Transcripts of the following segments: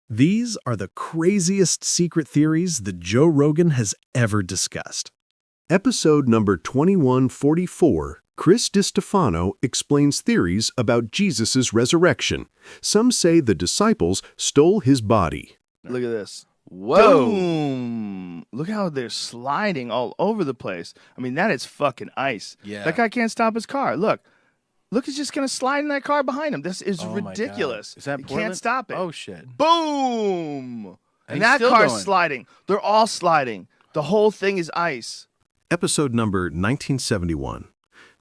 These are the craziest secret theories that Joe Rogan has ever discussed. Episode number 2144, Chris DiStefano explains theories about Jesus' resurrection. Some say the disciples stole his body. Look at this. Whoa. Boom. Look how they're sliding all over the place. I mean, that is fucking ice. Yeah. That guy can't stop his car. Look, he's just going to slide in that car behind him. This is Oh my God. ridiculous. Is that You Portland? can't stop it. Oh, shit. Boom. And he's that still car's going. sliding. They're all sliding. The whole thing is ice. Episode number 1971.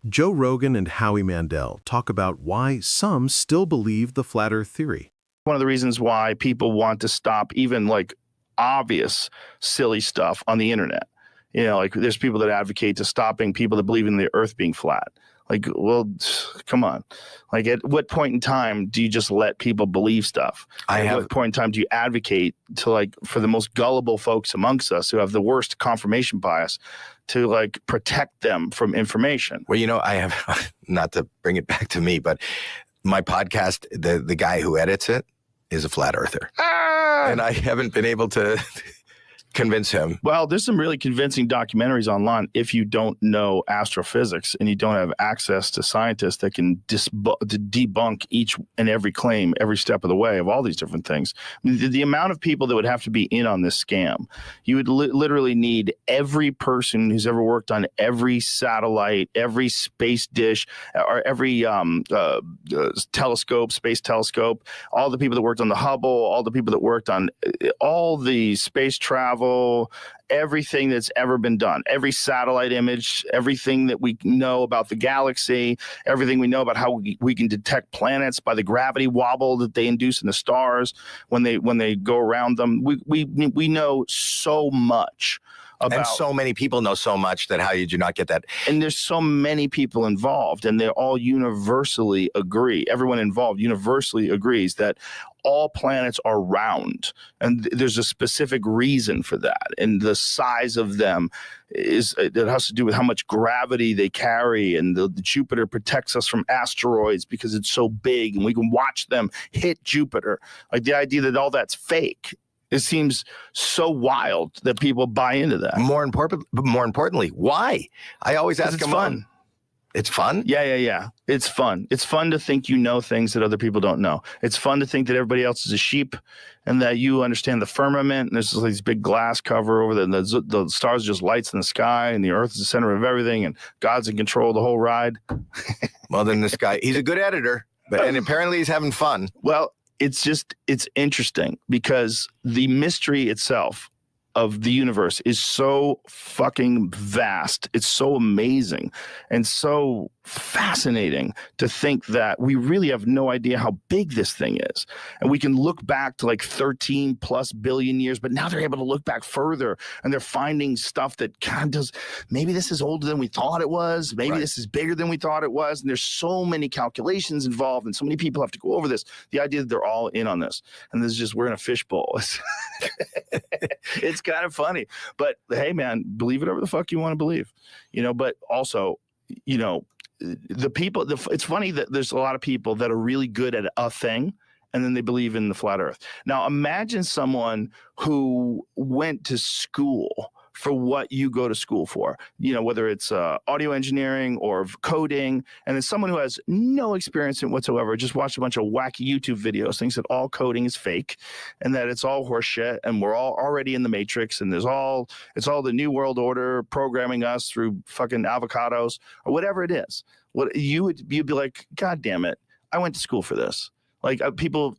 Joe Rogan and Howie Mandel talk about why some still believe the flat earth theory. One of the reasons why people want to stop even like obvious silly stuff on the internet. You know, like there's people that advocate to stopping people that believe in the earth being flat. Like, well, come on. Like, at what point in time do you just let people believe stuff? At what point in time do you advocate to, like, for the most gullible folks amongst us who have the worst confirmation bias to, like, protect them from information? Well, you know, I have, not to bring it back to me, but my podcast, the guy who edits it is a flat earther. And I haven't been able to convince him. Well, there's some really convincing documentaries online if you don't know astrophysics and you don't have access to scientists that can debunk each and every claim every step of the way of all these different things. I mean, the amount of people that would have to be in on this scam, you would literally need every person who's ever worked on every satellite, every space dish, or every telescope, space telescope, all the people that worked on the Hubble, all the people that worked on all the space travel, everything that's ever been done, every satellite image, everything that we know about the galaxy, everything we know about how we can detect planets by the gravity wobble that they induce in the stars when they go around them. We know so much about, And so many people know so much that how did you not get that? and there's so many people involved, and they all universally agree. Everyone involved universally agrees that all planets are round, and there's a specific reason for that. And the size of them it has to do with how much gravity they carry, and the Jupiter protects us from asteroids because it's so big, and we can watch them hit Jupiter. Like, the idea that all that's fake. It seems so wild that people buy into that. More importantly, why? I always ask It's him. fun. It's fun? Yeah. It's fun. It's fun to think you know things that other people don't know. It's fun to think that everybody else is a sheep and that you understand the firmament. And there's this big glass cover over the stars are just lights in the sky, and the earth is the center of everything, and God's in control of the whole ride. Well, then this guy, he's a good editor, and apparently he's having fun. Well, it's interesting because the mystery itself of the universe is so fucking vast. It's so amazing and so fascinating to think that we really have no idea how big this thing is. And we can look back to like 13 plus billion years, but now they're able to look back further, and they're finding stuff that kind of does, maybe this is older than we thought it was. Maybe this is bigger than we thought it was. And there's so many calculations involved, and so many people have to go over this. The idea that they're all in on this, and this is just, we're in a fishbowl. It's kind of funny, but hey, man, believe whatever the fuck you want to believe, but also, the people, it's funny that there's a lot of people that are really good at a thing, and then they believe in the flat earth. Now, imagine someone who went to school for what you go to school for, whether it's audio engineering or coding, and then someone who has no experience in whatsoever, just watched a bunch of wacky YouTube videos, thinks that all coding is fake and that it's all horseshit, and we're all already in the matrix, and it's all the new world order programming us through fucking avocados or whatever it is. What you'd be like, God damn it, I went to school for this. Like, people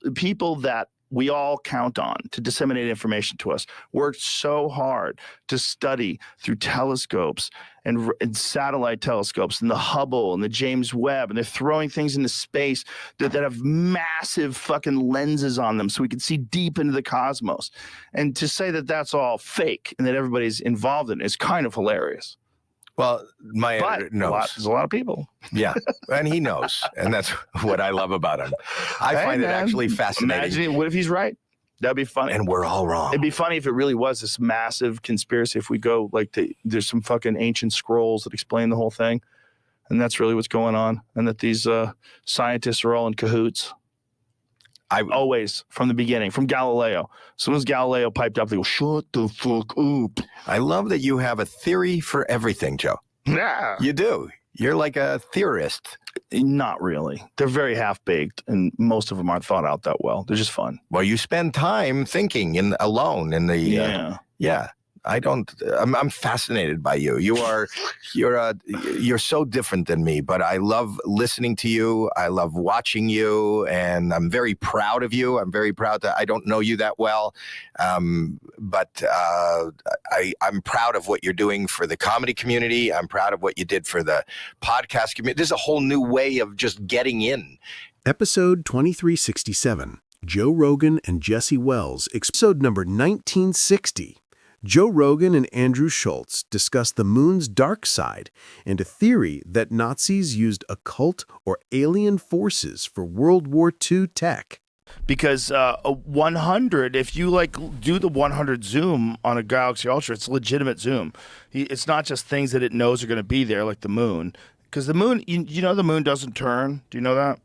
that we all count on to disseminate information to us worked so hard to study through telescopes and satellite telescopes and the Hubble and the James Webb, and they're throwing things into space that have massive fucking lenses on them so we can see deep into the cosmos. And to say that that's all fake and that everybody's involved in it is kind of hilarious. Well, my editor knows. There's a lot of people. Yeah, and he knows, and that's what I love about him. I find it actually fascinating. Imagine, what if he's right? That'd be funny. And we're all wrong. It'd be funny if it really was this massive conspiracy. If we go there's some fucking ancient scrolls that explain the whole thing, and that's really what's going on, and that these scientists are all in cahoots. Always, from the beginning, from Galileo. As soon as Galileo piped up, they go, shut the fuck up. I love that you have a theory for everything, Joe. Yeah. You do. You're like a theorist. Not really. They're very half-baked, and most of them aren't thought out that well. They're just fun. Well, you spend time thinking alone in the Yeah. I'm fascinated by you. You're so different than me, but I love listening to you. I love watching you, and I'm very proud of you. I'm very proud that I don't know you that well, but I'm proud of what you're doing for the comedy community. I'm proud of what you did for the podcast community. There's a whole new way of just getting in. Episode 2367, Joe Rogan and Jesse Wells. Episode number 1960. Joe Rogan and Andrew Schultz discuss the moon's dark side and a theory that Nazis used occult or alien forces for World War II tech. Because a 100, if you do the 100 zoom on a Galaxy Ultra, it's legitimate zoom. It's not just things that it knows are going to be there, like the moon. Because the moon, you know the moon doesn't turn. Do you know that?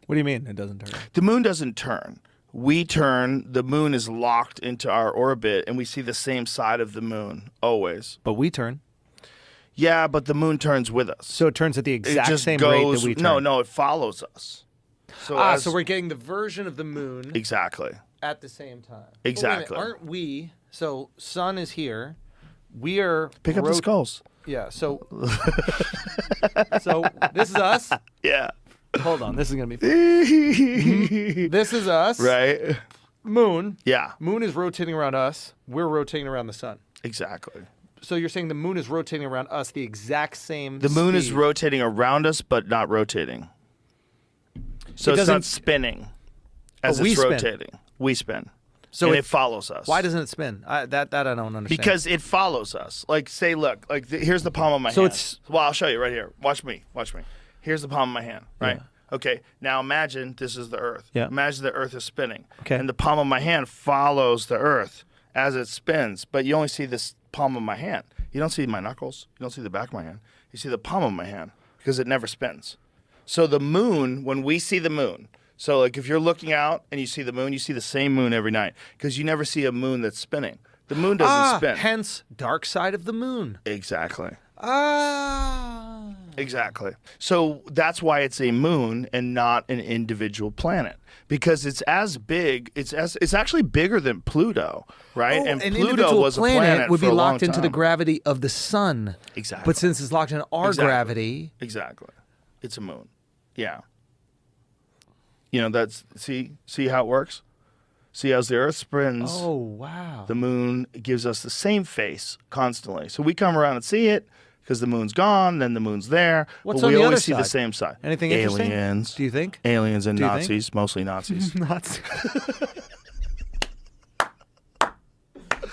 What do you mean it doesn't turn? The moon doesn't turn. We turn, the moon is locked into our orbit, and we see the same side of the moon, always. But we turn. Yeah, but the moon turns with us. So it turns at the exact same rate that we turn. No, it follows us. So we're getting the version of the moon exactly at the same time. Exactly. Aren't we, so sun is here, we are... Pick up the skulls. Yeah, so... so this is us. Yeah. Hold on, this is going to be... This is us. Right. Moon. Yeah. Moon is rotating around us. We're rotating around the sun. Exactly. So you're saying the moon is rotating around us the exact same The moon is speed. rotating around us, but not rotating. So it's not spinning as we it's spin. rotating. We spin. So and it follows us. Why doesn't it spin? That I don't understand. Because it follows us. Like, say, look, here's the palm of my hand. So it's... Well, I'll show you right here. Watch me. Here's the palm of my hand, right? Yeah. Okay, now imagine this is the Earth. Yeah. Imagine the Earth is spinning. Okay. And the palm of my hand follows the Earth as it spins, but you only see this palm of my hand. You don't see my knuckles. You don't see the back of my hand. You see the palm of my hand because it never spins. So the moon, when we see the moon, so like if you're looking out and you see the moon, you see the same moon every night because you never see a moon that's spinning. The moon doesn't spin. Hence, dark side of the moon. Exactly. Ah. Exactly. So that's why it's a moon and not an individual planet, because it's as big. It's actually bigger than Pluto, right? Oh, and an Pluto individual was a planet would be for a locked long into the time. gravity of the sun. Exactly. But since it's locked in our gravity, exactly, it's a moon. Yeah. You know, that's see how it works. See, as the Earth spins, oh wow, the moon gives us the same face constantly. So we come around and see it because the moon's gone, then the moon's there. What's but on we the always other see the side? same side. Anything interesting? Aliens. Do you think? Aliens and Do you think? Nazis, mostly Nazis. Nazis.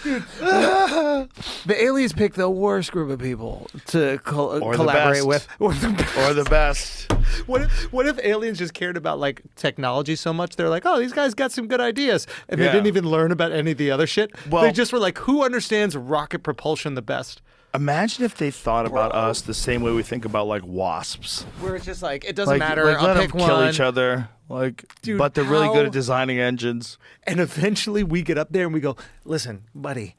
Dude. The aliens pick the worst group of people to Or collaborate the with. best. Or the best. What if aliens just cared about like technology so much? They're like, oh, these guys got some good ideas, and they Yeah. didn't even learn about any of the other shit. Well- They just were like, who understands rocket propulsion the best? Imagine if they thought about us the same way we think about like wasps. Where it's just like, it doesn't matter. Like, I'll let pick them kill one. each other. Like, Dude, but they're really good how- at designing engines. And eventually we get up there and we go, listen, buddy,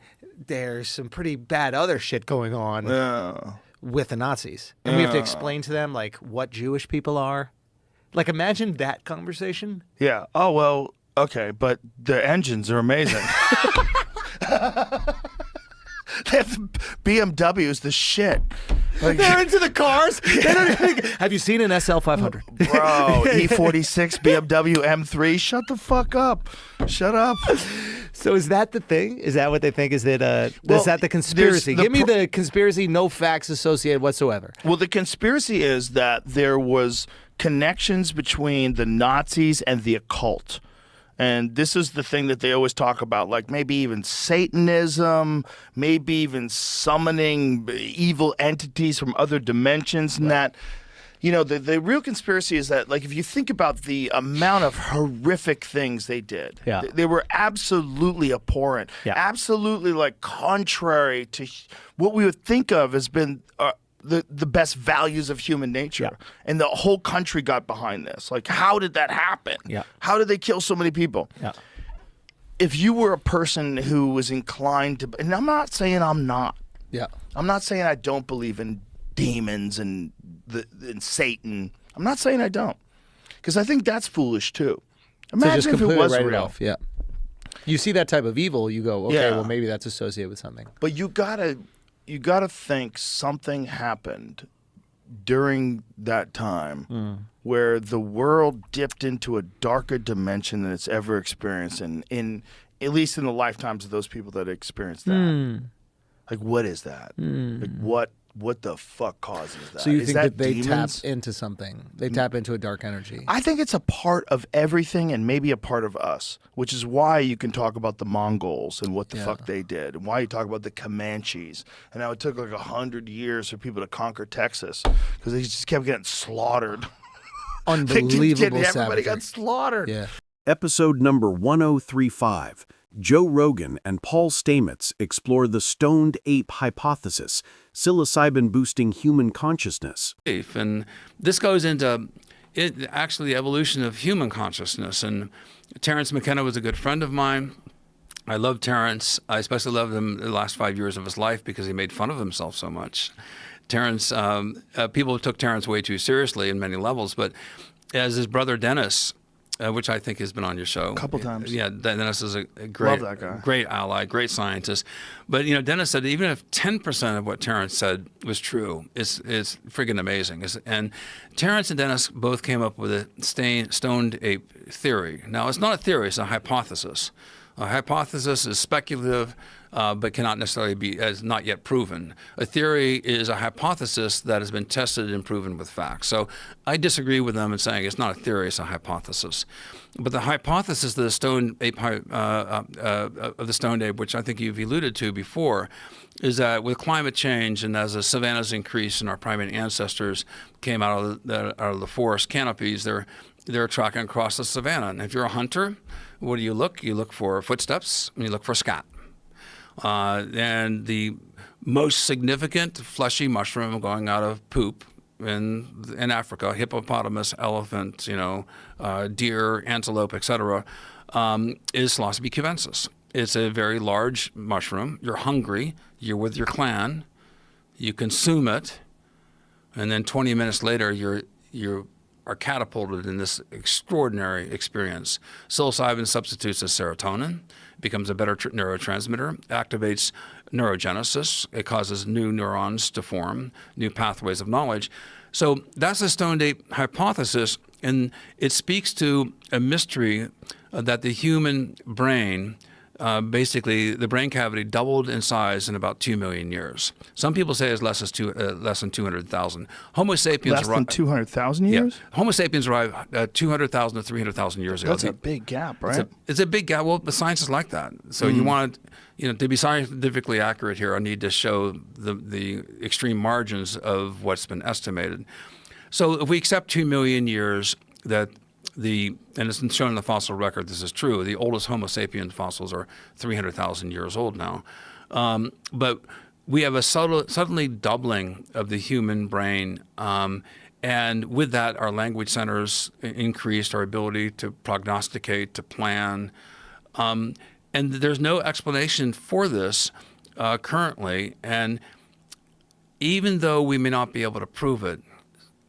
there's some pretty bad other shit going on Yeah. with the Nazis. And we have to Yeah. explain to them, like, what Jewish people are. Like, imagine that conversation. Yeah. Oh, well, okay, but the engines are amazing. They have BMWs, the shit. Like, They're into the cars. They don't even, have you seen an SL500? bro, E46 BMW M3. Shut the fuck up. Shut up. So is that the thing? Is that what they think? Is that Well, is that the conspiracy? there's the Give me the conspiracy, no facts associated whatsoever. Well, the conspiracy is that there was connections between the Nazis and the occult. And this is the thing that they always talk about, like maybe even Satanism, maybe even summoning evil entities from other dimensions. And that, you know, the real conspiracy is that, like, if you think about the amount of horrific things they did, Yeah. they were absolutely abhorrent, Yeah. absolutely, like, contrary to what we would think of as been the best values of human nature. Yeah. And the whole country got behind this. Like, how did that happen? Yeah. How did they kill so many people? Yeah. If you were a person who was inclined to, and I'm not saying I'm not. Yeah. I'm not saying I don't believe in demons and Satan. I'm not saying I don't, because I think that's foolish too. So just Imagine if it completely was write it real. off. Yeah. You see that type of evil, you go, okay, Yeah. well, maybe that's associated with something. But you gotta think something happened during that time where the world dipped into a darker dimension than it's ever experienced in at least in the lifetimes of those people that experienced that. Like, what is that? Like, what the fuck causes that? So you Is think that they demons? tap into something? They tap into a dark energy. I think it's a part of everything and maybe a part of us, which is why you can talk about the Mongols and what the fuck they did, and why you talk about the Comanches and how it took like 100 years for people to conquer Texas because they just kept getting slaughtered. Unbelievable Everybody savagery. got slaughtered. Yeah. Episode number 1035. Joe Rogan and Paul Stamets explore the stoned ape hypothesis, psilocybin boosting human consciousness. And this goes into actually the evolution of human consciousness. And Terence McKenna was a good friend of mine. I love Terence. I especially loved him the last 5 years of his life because he made fun of himself so much. Terence, people took Terence way too seriously in many levels, but as his brother Dennis, which I think has been on your show. A couple times. Yeah, Dennis is a great, Love that guy. great ally, great scientist. But Dennis said even if 10% of what Terence said was true, it's friggin' amazing. And Terence and Dennis both came up with a stoned ape theory. Now, it's not a theory; it's a hypothesis. A hypothesis is speculative, but cannot necessarily be as not yet proven. A theory is a hypothesis that has been tested and proven with facts. So I disagree with them in saying it's not a theory; it's a hypothesis. But the hypothesis of the stoned ape, which I think you've alluded to before, is that with climate change and as the savannas increase and our primate ancestors came out of the forest canopies, they're tracking across the savanna. And if you're a hunter, what do you look? You look for footsteps and you look for scat. And the most significant fleshy mushroom going out of poop in Africa, hippopotamus, elephant, deer, antelope, etc., is Psilocybe cubensis. It's a very large mushroom. You're hungry. You're with your clan. You consume it, and then 20 minutes later, you are catapulted in this extraordinary experience. Psilocybin substitutes as serotonin, becomes a better neurotransmitter, activates neurogenesis. It causes new neurons to form, new pathways of knowledge. So that's the stoned ape hypothesis, and it speaks to a mystery that the human brain, basically the brain cavity doubled in size in about 2 million years. Some people say it's less than 200,000. Homo sapiens Less than 200,000 years? Yeah. Homo sapiens arrived 200,000 to 300,000 years ago. That's a big gap, right? It's a big gap. Well, the science is like that. So you want to be scientifically accurate here, I need to show the extreme margins of what's been estimated. So if we accept 2 million years that and it's shown in the fossil record, this is true. The oldest Homo sapiens fossils are 300,000 years old now. But we have a suddenly doubling of the human brain. And with that, our language centers increased, our ability to prognosticate, to plan. And there's no explanation for this currently. And even though we may not be able to prove it,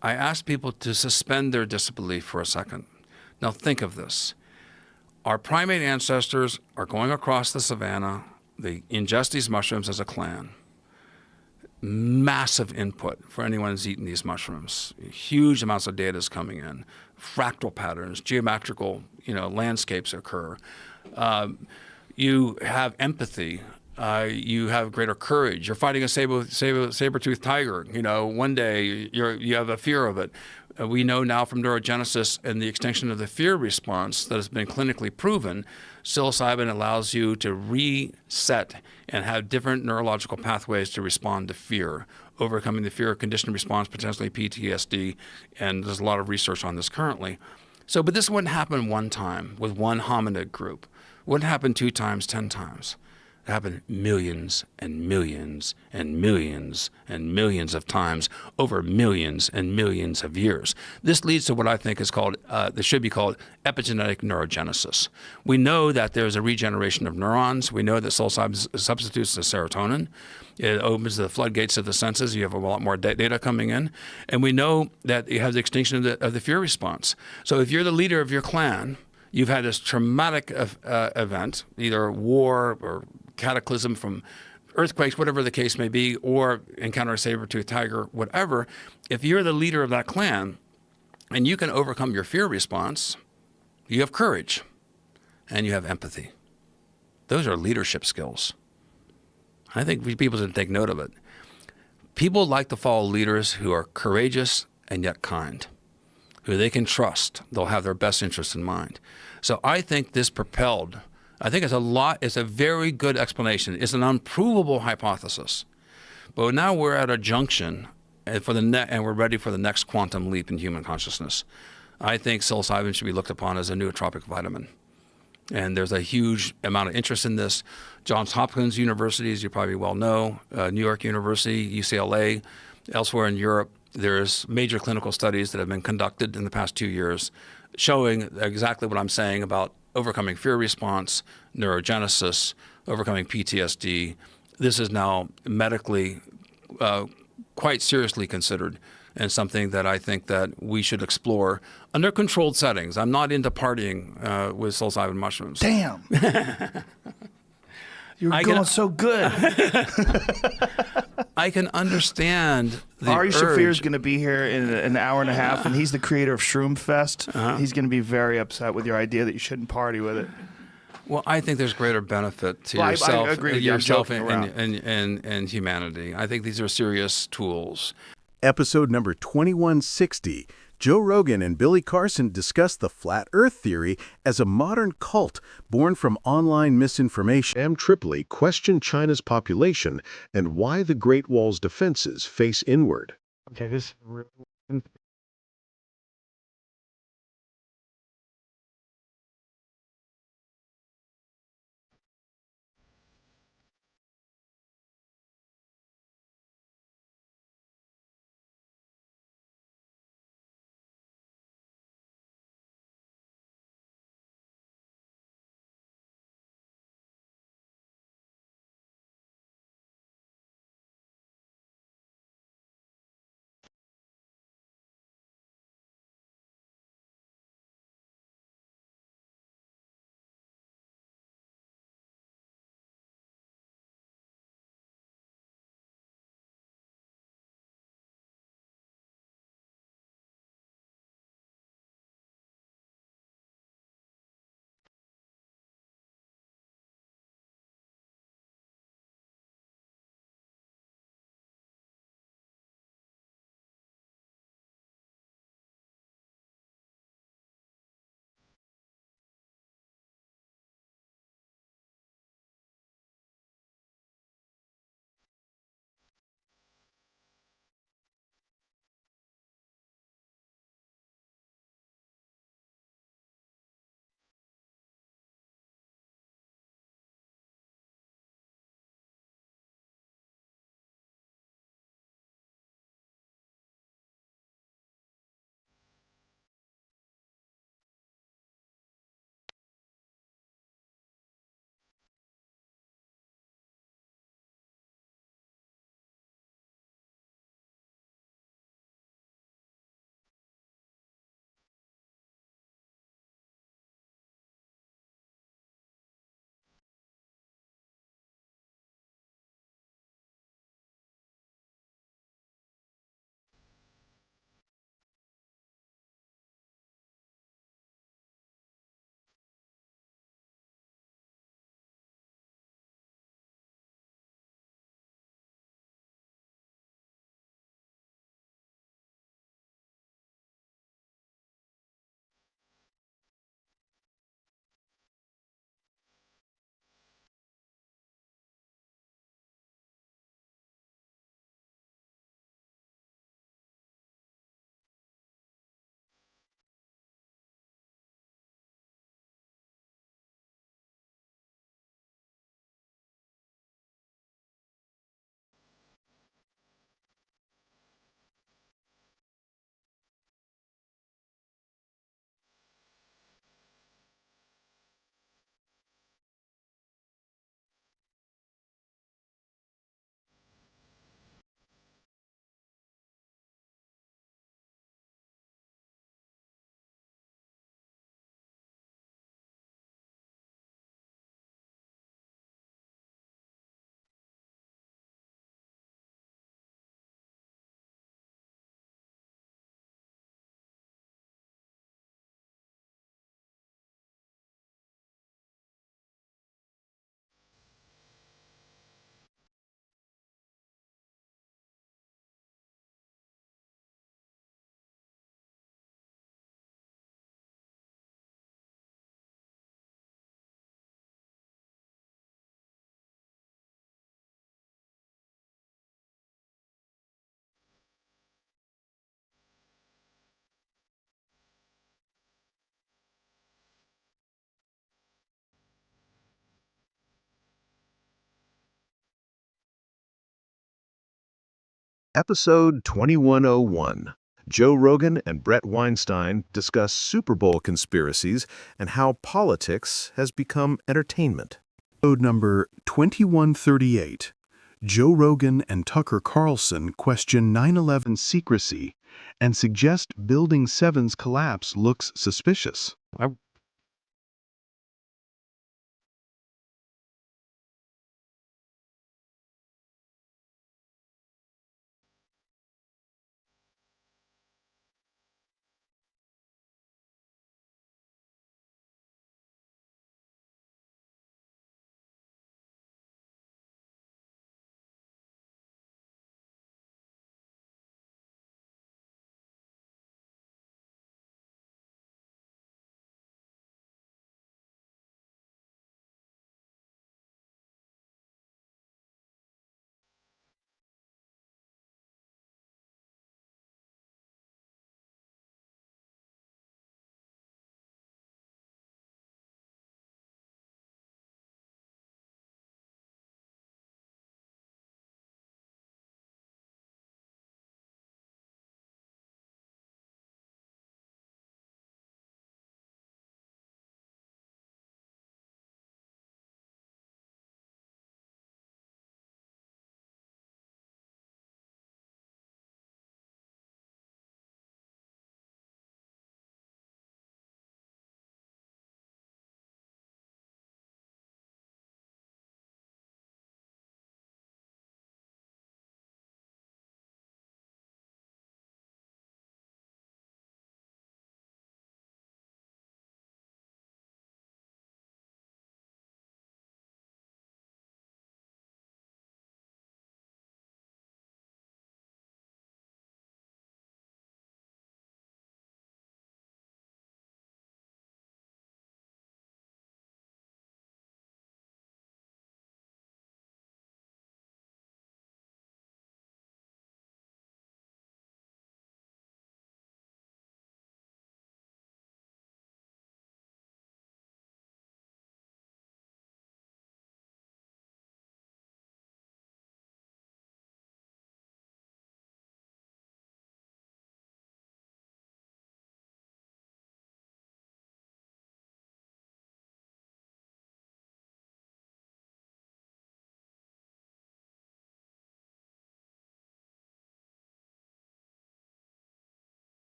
I ask people to suspend their disbelief for a second. Now think of this. Our primate ancestors are going across the savanna. They ingest these mushrooms as a clan. Massive input for anyone who's eaten these mushrooms. Huge amounts of data is coming in. Fractal patterns, geometrical, landscapes occur. You have empathy. You have greater courage. You're fighting a saber-toothed tiger. One day you have a fear of it. We know now from neurogenesis and the extinction of the fear response that has been clinically proven, psilocybin allows you to reset and have different neurological pathways to respond to fear, overcoming the fear conditioned response, potentially PTSD, and there's a lot of research on this currently. But this wouldn't happen one time with one hominid group. It wouldn't happen 2 times, 10 times. happened millions and millions and millions and millions of times over millions and millions of years. This leads to what I think is called, this should be called epigenetic neurogenesis. We know that there's a regeneration of neurons. We know that psilocybin substitutes the serotonin. It opens the floodgates of the senses. You have a lot more data coming in. And we know that you have the extinction of the fear response. So if you're the leader of your clan, you've had this traumatic event, either war or cataclysm from earthquakes, whatever the case may be, or encounter a saber-toothed tiger, whatever. If you're the leader of that clan and you can overcome your fear response, you have courage and you have empathy. Those are leadership skills. I think people should take note of it. People like to follow leaders who are courageous and yet kind, who they can trust. They'll have their best interests in mind. So I think this propelled, I think it's a very good explanation. It's an unprovable hypothesis. But now we're at a junction and we're ready for the next quantum leap in human consciousness. I think psilocybin should be looked upon as a nootropic vitamin. And there's a huge amount of interest in this. Johns Hopkins University, as you probably well know, New York University, UCLA, elsewhere in Europe, there's major clinical studies that have been conducted in the past 2 years showing exactly what I'm saying about overcoming fear response, neurogenesis, overcoming PTSD. This is now medically quite seriously considered and something that I think that we should explore under controlled settings. I'm not into partying with psilocybin mushrooms. Damn. You're going so good. I can understand the Ari urge. Shafir's going to be here in an hour and a half, and he's the creator of Shroom Fest. He's going to be very upset with your idea that you shouldn't party with it. Well, I think there's greater benefit to Well, yourself, I agree with you. I'm yourself joking and humanity. I think these are serious tools. Episode number 2160, Joe Rogan and Billy Carlson discuss the Flat Earth theory as a modern cult born from online misinformation. Tripoli questioned China's population and why the Great Wall's defenses face inward. Okay, this Episode 2101. Joe Rogan and Brett Weinstein discuss Super Bowl conspiracies and how politics has become entertainment. Episode number 2138. Joe Rogan and Tucker Carlson question 9/11 secrecy and suggest Building 7's collapse looks suspicious.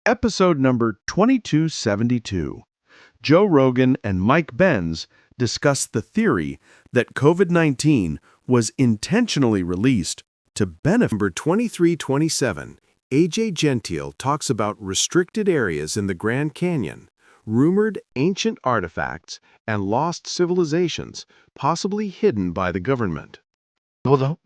Episode number 2272. Joe Rogan and Mike Benz discuss the theory that COVID-19 was intentionally released to benefit. Number 2327. AJ Gentile talks about restricted areas in the Grand Canyon, rumored ancient artifacts, and lost civilizations possibly hidden by the government. Hold on.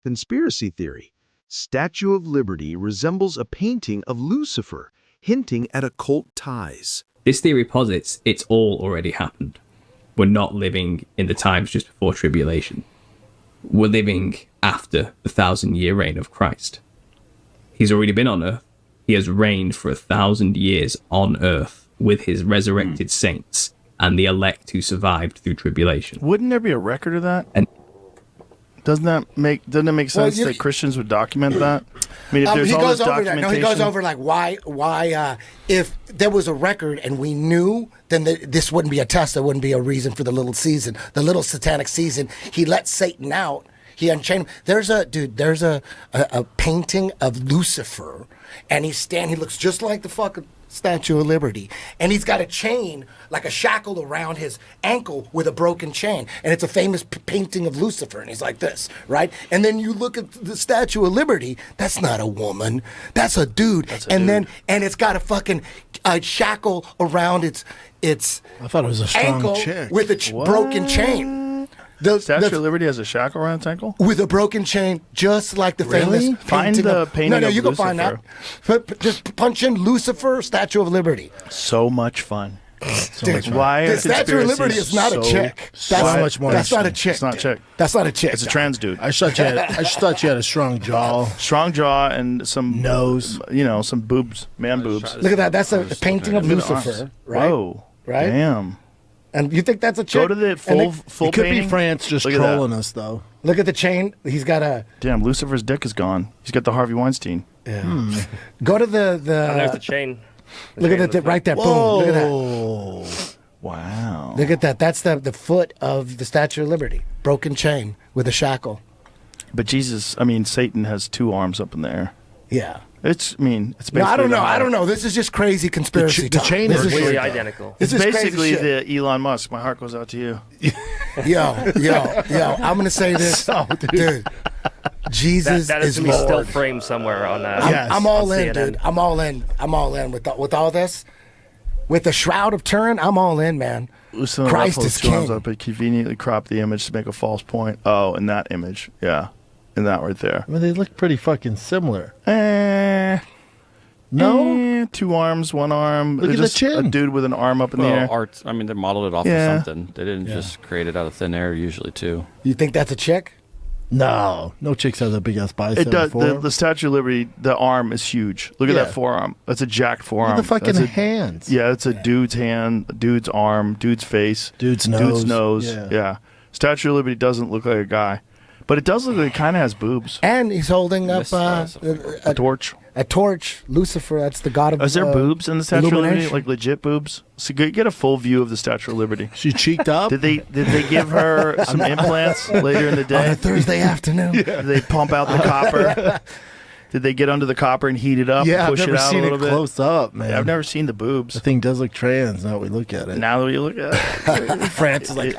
Conspiracy theory. Statue of Liberty resembles a painting of Lucifer, hinting at occult ties. This theory posits it's all already happened. We're not living in the times just before tribulation. We're living after the 1,000-year reign of Christ. He's already been on earth. He has reigned for 1,000 years on earth with his resurrected saints and the elect who survived through tribulation. Wouldn't there be a record of that? And doesn't it make sense that Christians would document that? I mean, if there's he all goes this over that. documentation, No, he goes over like why if there was a record and we knew, then this wouldn't be a test. There wouldn't be a reason for the little season, the little satanic season. He let Satan out. He unchained him. There's a painting of Lucifer, and he looks just like the fucking Statue of Liberty, and he's got a chain, like a shackle around his ankle with a broken chain, and it's a famous painting of Lucifer, and he's like this, right? And then you look at the Statue of Liberty, that's not a woman, that's a dude, and it's got a fucking shackle around its I thought it was a strong ankle chick. with a broken chain. The Statue of Liberty has a shackle around its ankle? With a broken chain, just like the famous painting. Find the painting No, of you can Lucifer. find that. Just punch in Lucifer, Statue of Liberty. So much fun. Dude, Why the are Statue of Liberty is not a chick. so much more That's not a interesting. chick. It's not a chick. That's not a chick. It's a trans dude. I just thought you had a strong jaw. Strong jaw and some Nose. some boobs, man boobs. Look at that. That's a painting of Look at the Lucifer, arms. right? Whoa. Right? Damn. And you think that's a chick? Go to the And full It could painting. be France just Look at that. trolling us, though. look at the chain. He's got a. Damn, Lucifer's dick is gone. He's got the Harvey Weinstein. Go to the. And there's the chain. Look at that right there. Boom. Look at that. Wow. Look at that. That's the foot of the Statue of Liberty. Broken chain with a shackle. But Satan has two arms up in the air. Yeah. It's basically. No, I don't know. the- I don't know. This is just crazy conspiracy. The talk. chain This is is Really weird. identical. This It's is crazy basically shit. the Elon Musk. My heart goes out to you. Yo. I'm gonna say this, dude. Jesus That is is going to be still Lord. framed somewhere on that. I'm all on in, CNN. dude. I'm all in. I'm all in with all this. With the Shroud of Turin, I'm all in, man. Loosen Christ is two arms king. up and conveniently crop the image to make a false point. Oh, in that image, yeah, in that right there. I mean, they look pretty fucking similar. Two arms, one arm. Look They're at the just chin. A dude with an arm up in the air. Art. I mean, they modeled it off Yeah. of something. They didn't just create it out of thin air. Usually, too. You think that's a chick? No chicks have a big ass bicep. It does. before. The Statue of Liberty, the arm is huge. Look at Yeah. that forearm. That's a jacked forearm. Look at the fucking That's a- hands. Yeah, it's a dude's hand, dude's arm, dude's face, Dude's dude's nose. nose. Yeah. Yeah. Statue of Liberty doesn't look like a guy, but it does look like it kind of has boobs. And he's holding up A torch. a torch. Lucifer, that's the god of. Is there boobs in the Statue of Liberty? illumination. Like legit boobs? So get a full view of the Statue of Liberty. She cheeked up. Did they give her some implants later in the on day? a Thursday afternoon. Did they pump out the copper? Did they get under the copper and heat it up? Yeah, and push I've never it out seen a little it bit? close up, man. Yeah, I've never seen the boobs. The thing does look trans now that we look at it. Now that you look at it, France is like,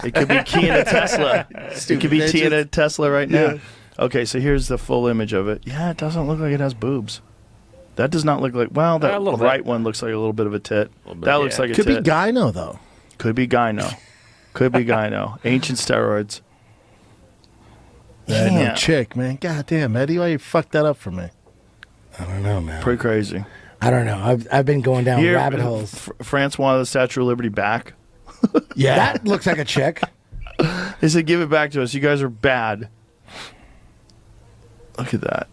it could be keying a Tesla. It could be bitches. keying a Tesla right now. Okay, so here's the full image of it. Yeah, it doesn't look like it has boobs. That does not look like. Well, that A little right bit. one looks like a little bit of a tit. bit, That looks like a could be tit. gyno though. Could be gyno. Could be gyno. Ancient steroids. That Yeah. no chick, man. God damn, Eddie, why you fucked that up for me? I don't know, man. Pretty crazy. I don't know. I've been going down Here, rabbit holes. France wanted the Statue of Liberty back. Yeah. That looks like a chick. They said, "Give it back to us. You guys are bad." Look at that.